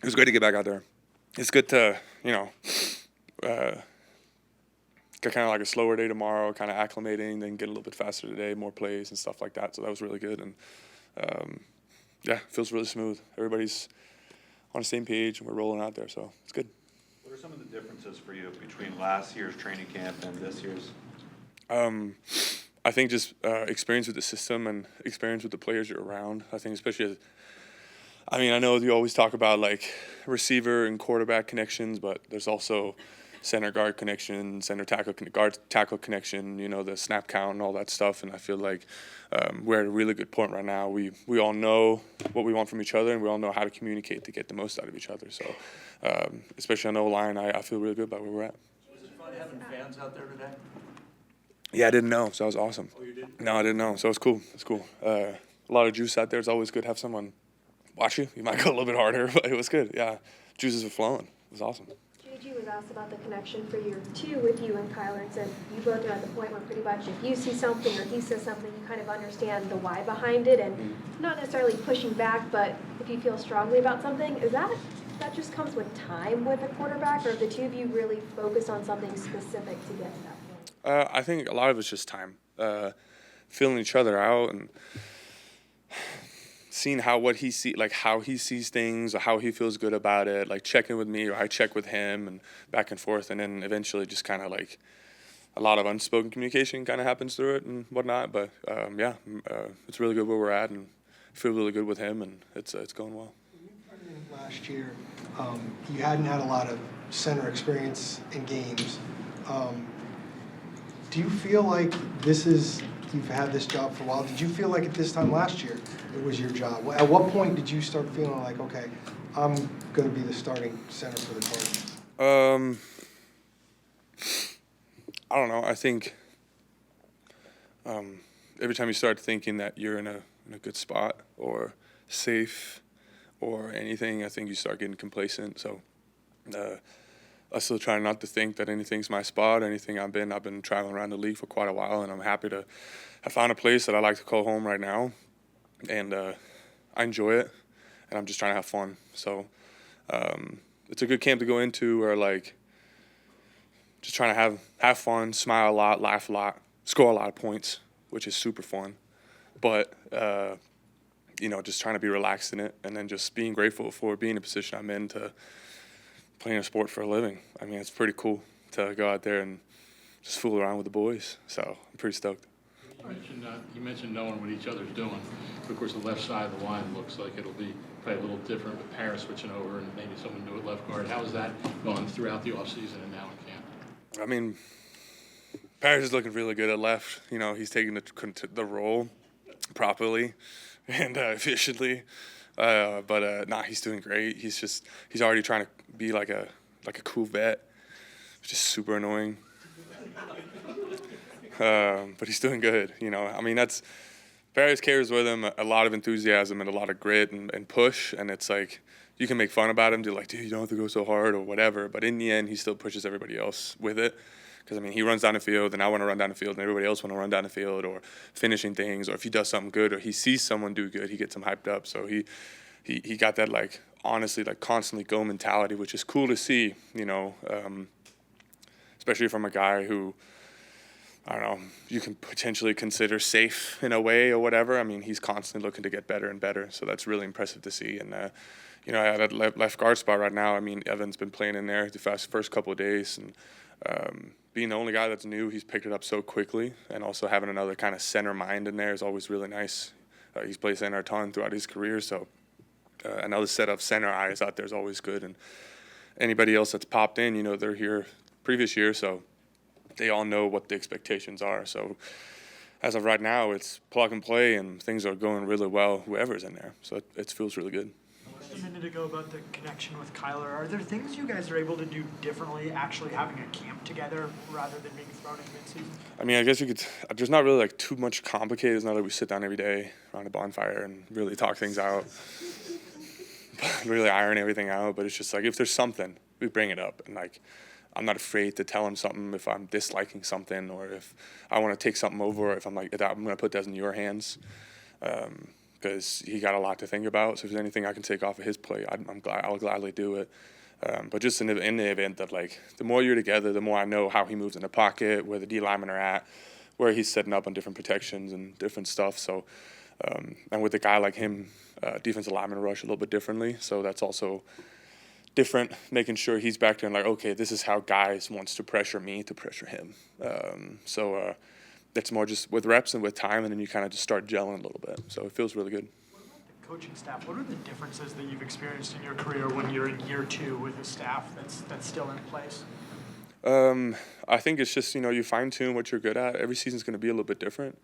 was great to get back out there. It's good to, get kind of like a slower day tomorrow, kind of acclimating, then get a little bit faster today, more plays and stuff like that. So that was really good. And, feels really smooth. Everybody's on the same page, and we're rolling out there, so it's good. What are some of the differences for you between last year's training camp and this year's? I think just experience with the system and experience with the players you're around. I think especially I know you always talk about like receiver and quarterback connections, but there's also center guard connection, center tackle, guard tackle connection, the snap count and all that stuff. And I feel like we're at a really good point right now. We all know what we want from each other, and we all know how to communicate to get the most out of each other. So especially on the O-line, I feel really good about where we're at. Was it fun having fans out there today? Yeah, I didn't know, so that was awesome. Oh, you did? No, I didn't know, so it's cool. It's cool. A lot of juice out there. It's always good to have someone watch you. You might go a little bit harder, but it was good. Yeah, juices were flowing. It was awesome. JG was asked about the connection for year two with you and Kyler and said you both are at the point where pretty much if you see something or he says something, you kind of understand the why behind it and not necessarily pushing back, but if you feel strongly about something, is that just comes with time with a quarterback, or have the two of you really focused on something specific to get to that point? I think a lot of it's just time, feeling each other out and seeing how he sees things or how he feels good about it, like checking with me or I check with him and back and forth, and then eventually just kind of like a lot of unspoken communication kind of happens through it and whatnot. But it's really good where we're at, and I feel really good with him, and it's going well. Last year, you hadn't had a lot of center experience in games. Do you feel like you've had this job for a while? Did you feel like at this time last year it was your job? At what point did you start feeling like, okay, I'm going to be the starting center for the Cardinals? I don't know. I think every time you start thinking that you're in a good spot or safe or anything, I think you start getting complacent. So I still try not to think that anything's my spot, anything I've been traveling around the league for quite a while, and I'm happy to have found a place that I like to call home right now, and I enjoy it, and I'm just trying to have fun. So it's a good camp to go into where, like, just trying to have fun, smile a lot, laugh a lot, score a lot of points, which is super fun. But, just trying to be relaxed in it, and then just being grateful for being in a position I'm in to playing a sport for a living. I mean, it's pretty cool to go out there and just fool around with the boys. So I'm pretty stoked. You mentioned knowing what each other's doing. Of course, the left side of the line looks like it'll be probably a little different with Paris switching over and maybe someone new at left guard. How is that going throughout the offseason and now in camp? I mean, Paris is looking really good at left. He's taking the role properly and efficiently. He's doing great. He's already trying to be like a cool vet, which is super annoying. But he's doing good. That's Paris carries with him a lot of enthusiasm and a lot of grit and push. And it's like you can make fun about him, do like, dude, you don't have to go so hard or whatever. But in the end, he still pushes everybody else with it. Because, he runs down the field, and I want to run down the field, and everybody else want to run down the field or finishing things. Or if he does something good or he sees someone do good, he gets him hyped up. So he got that, like, honestly, like, constantly go mentality, which is cool to see, especially from a guy who, I don't know, you can potentially consider safe in a way or whatever. He's constantly looking to get better and better. So that's really impressive to see. And, at that left guard spot right now, Evan's been playing in there the first couple of days. And being the only guy that's new, he's picked it up so quickly. And also having another kind of center mind in there is always really nice. He's played center a ton throughout his career. So another set of center eyes out there is always good. And anybody else that's popped in, they're here previous year. So they all know what the expectations are. So as of right now, it's plug and play, and things are going really well, whoever's in there. So it feels really good. A minute ago about the connection with Kyler. Are there things you guys are able to do differently actually having a camp together rather than being thrown in midseason? I guess you could. There's not really like too much complicated. It's not like we sit down every day around a bonfire and really talk things out, really iron everything out. But it's just like if there's something, we bring it up, and like I'm not afraid to tell him something if I'm disliking something or if I want to take something over, or if I'm like, I'm going to put that in your hands. because he got a lot to think about. So if there's anything I can take off of his plate, I'll gladly do it. But just in the event that, like, the more you're together, the more I know how he moves in the pocket, where the D linemen are at, where he's setting up on different protections and different stuff. So, and with a guy like him, defensive linemen rush a little bit differently. So that's also different, making sure he's back there and like, okay, this is how guys wants to pressure me to pressure him. So it's more just with reps and with time, and then you kind of just start gelling a little bit. So it feels really good. What about the coaching staff? What are the differences that you've experienced in your career when you're in year 2 with a staff that's still in place? I think it's just, you fine tune what you're good at. Every season's going to be a little bit different.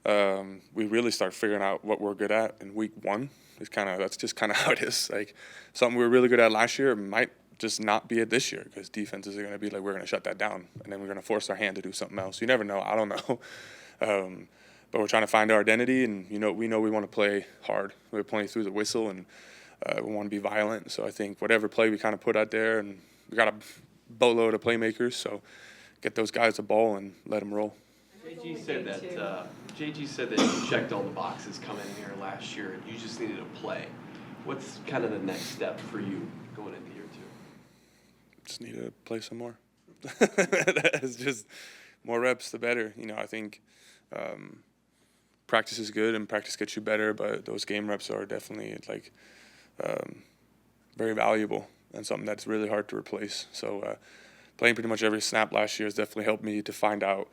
We really start figuring out what we're good at in week 1. That's just kind of how it is. Like, something we were really good at last year might just not be it this year, because defenses are going to be like, we're going to shut that down, and then we're going to force our hand to do something else. You never know. I don't know. But we're trying to find our identity, and we want to play hard. We're playing through the whistle, and we want to be violent. So I think whatever play we kind of put out there, and we got a boatload of playmakers, so get those guys the ball and let them roll. JG said that you checked all the boxes coming in here last year, and you just needed to play. What's kind of the next step for you going into year 2? Just need to play some more. It's just more reps, the better. I think practice is good, and practice gets you better, but those game reps are definitely very valuable and something that's really hard to replace. So playing pretty much every snap last year has definitely helped me to find out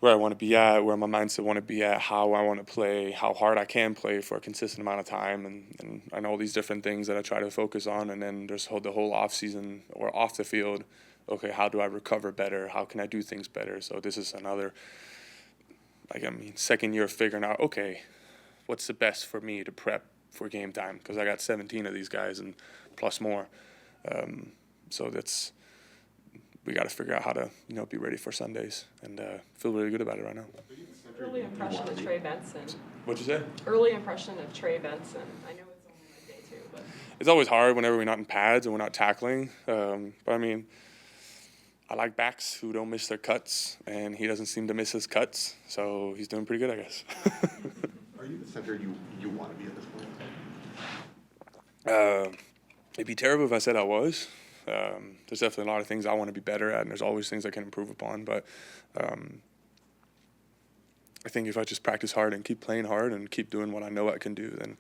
where I want to be at, where my mindset want to be at, how I want to play, how hard I can play for a consistent amount of time, and all these different things that I try to focus on. And then there's the whole off season or off the field. Okay, how do I recover better? How can I do things better? So this is another, second year of figuring out, okay, what's the best for me to prep for game time? Because I got 17 of these guys and plus more. So we got to figure out how to, be ready for Sundays, and feel really good about it right now. Early impression of Trey Benson. What'd you say? Early impression of Trey Benson. I know it's only like day 2, but. It's always hard whenever we're not in pads and we're not tackling. But I like backs who don't miss their cuts, and he doesn't seem to miss his cuts, so he's doing pretty good, I guess. Are you the center you want to be at this point? It'd be terrible if I said I was. There's definitely a lot of things I want to be better at, and there's always things I can improve upon. But I think if I just practice hard and keep playing hard and keep doing what I know I can do, then,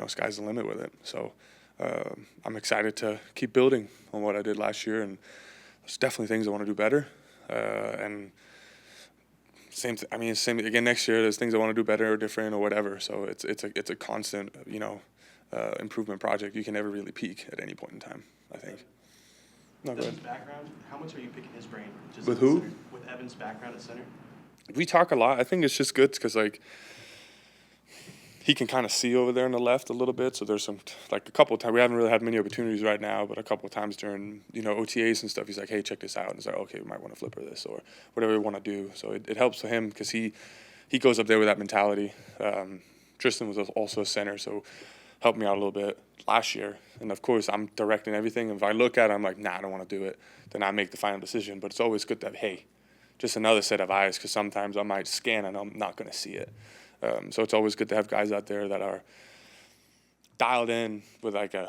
sky's the limit with it. So I'm excited to keep building on what I did last year, and there's definitely things I want to do better. And same again next year. There's things I want to do better or different or whatever. So it's a constant, improvement project. You can never really peak at any point in time, I think. No, go ahead. Evan's background, how much are you picking his brain? Just With who? Center? With Evan's background at center? We talk a lot. I think it's just good because, he can kind of see over there on the left a little bit. So there's some, a couple of times, we haven't really had many opportunities right now, but a couple of times during, OTAs and stuff, he's like, hey, check this out. And it's like, okay, we might want to flip her this or whatever we want to do. So it helps for him because he goes up there with that mentality. Tristan was also a center, so helped me out a little bit last year. And, of course, I'm directing everything. If I look at it, I'm like, nah, I don't want to do it. Then I make the final decision. But it's always good to have, hey, just another set of eyes, because sometimes I might scan and I'm not going to see it. So it's always good to have guys out there that are dialed in with hey,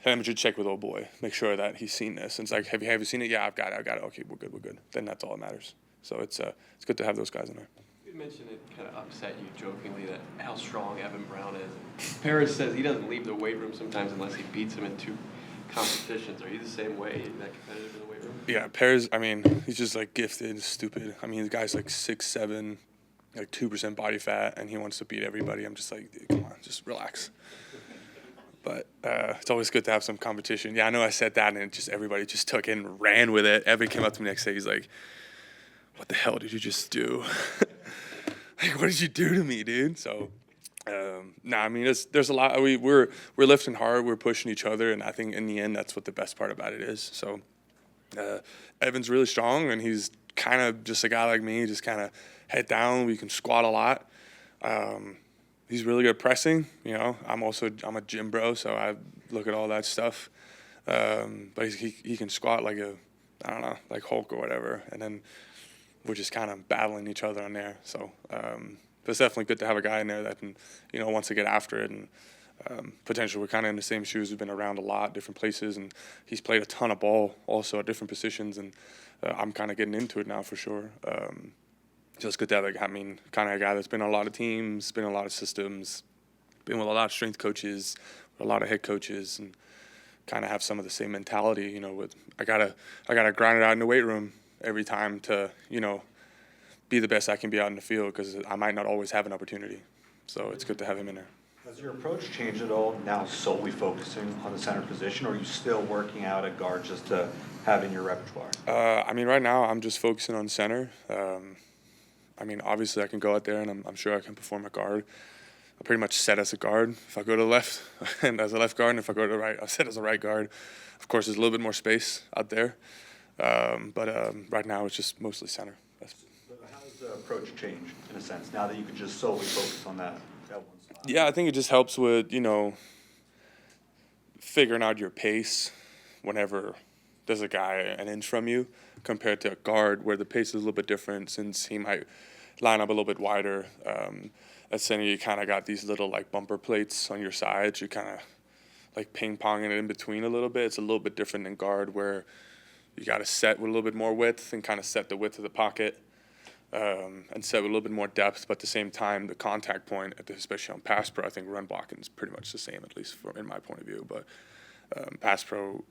let me just check with old boy, make sure that he's seen this. And it's like, have you seen it? Yeah, I've got it. Okay, we're good. Then that's all that matters. So it's good to have those guys in there. You mentioned it kind of upset you jokingly that how strong Evan Brown is. Paris says he doesn't leave the weight room sometimes unless he beats him in 2 competitions. Are you the same way, that competitive in the weight room? Yeah, Paris, he's just gifted, stupid. The guy's 6'7", 2% body fat, and he wants to beat everybody. I'm just like, dude, come on, just relax. But it's always good to have some competition. Yeah, I know I said that, and everybody just took it and ran with it. Evan came up to me next day. He's like, what the hell did you just do? What did you do to me, dude? So, there's a lot. We're lifting hard. We're pushing each other, and I think in the end, that's what the best part about it is. So, Evan's really strong, and he's kind of just a guy like me, just kind of head down. We can squat a lot. He's really good at pressing. I'm a gym bro, so I look at all that stuff. But he can squat like Hulk or whatever, and then we're just kind of battling each other on there. So But it's definitely good to have a guy in there that can, wants to get after it. And potentially we're kind of in the same shoes. We've been around a lot, different places, and he's played a ton of ball also at different positions. And I'm kind of getting into it now for sure. So it's good to have, kind of a guy that's been on a lot of teams, been in a lot of systems, been with a lot of strength coaches, a lot of head coaches, and kind of have some of the same mentality. With I gotta grind it out in the weight room every time to be the best I can be out in the field, because I might not always have an opportunity. So it's good to have him in there. Has your approach changed at all, now solely focusing on the center position, or are you still working out at guard just to have in your repertoire? Right now I'm just focusing on center. Obviously I can go out there and I'm sure I can perform at guard. I'm pretty much set as a guard. If I go to the left, and as a left guard, and if I go to the right, I'm set as a right guard. Of course, there's a little bit more space out there. But right now it's just mostly center. How has the approach changed, in a sense, now that you can just solely focus on that one spot? Yeah, I think it just helps with, figuring out your pace whenever there's a guy an inch from you, compared to a guard where the pace is a little bit different, since he might line up a little bit wider. At center, you kind of got these little bumper plates on your sides. You kind of ping-ponging it in between a little bit. It's a little bit different than guard, where you got to set with a little bit more width and kind of set the width of the pocket, and set with a little bit more depth. But at the same time, the contact point, especially on pass pro, I think run blocking is pretty much the same, at least in my point of view. But pass pro,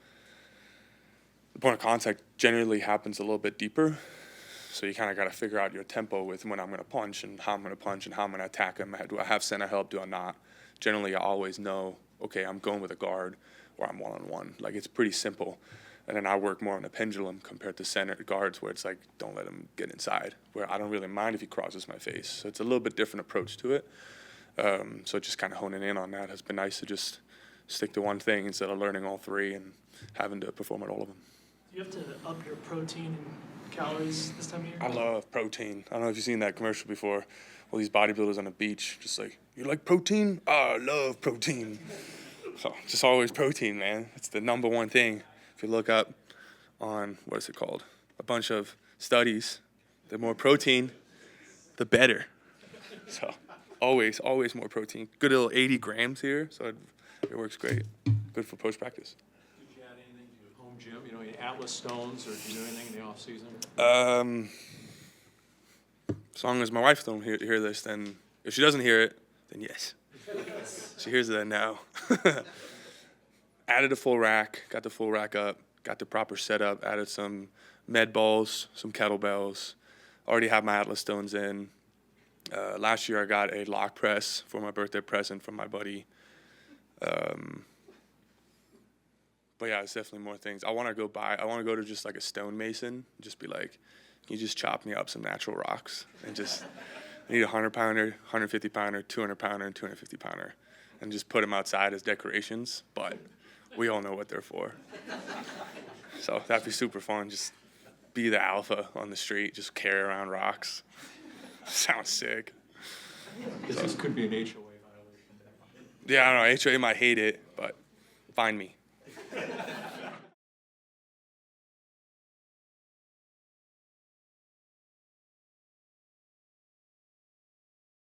the point of contact generally happens a little bit deeper. So you kind of got to figure out your tempo with when I'm going to punch and how I'm going to punch and how I'm going to attack him. Do I have center help? Do I not? Generally, I always know, okay, I'm going with a guard or I'm one-on-one. It's pretty simple. And then I work more on the pendulum compared to center guards, where it's don't let him get inside, where I don't really mind if he crosses my face. So it's a little bit different approach to it. So just kind of honing in on that has been nice, to just stick to one thing instead of learning all three and having to perform at all of them. Do you have to up your protein and calories this time of year? I love protein. I don't know if you've seen that commercial before. All these bodybuilders on the beach, just you like protein? Oh, I love protein. So just always protein, man. It's the number one thing. If you look up on, what is it called? A bunch of studies, the more protein, the better. So always more protein. Good little 80 grams here, so it works great. Good for post-practice. Did you add anything to your home gym? Any Atlas stones, or did you do anything in the off season? As long as my wife don't hear this, then if she doesn't hear it, then yes. She hears it then now. Added a full rack, got the full rack up, got the proper setup, added some med balls, some kettlebells. Already have my Atlas stones in. Last year I got a lock press for my birthday present from my buddy. But yeah, it's definitely more things. I want to go to just a stonemason, just be can you just chop me up some natural rocks, and just, I need a 100-pounder, 150-pounder, 200-pounder, and 250-pounder, and just put them outside as decorations, but we all know what they're for. So that'd be super fun, just be the alpha on the street, just carry around rocks. Sounds sick. This could be an HOA violation. Yeah, I don't know, HOA might hate it, but find me.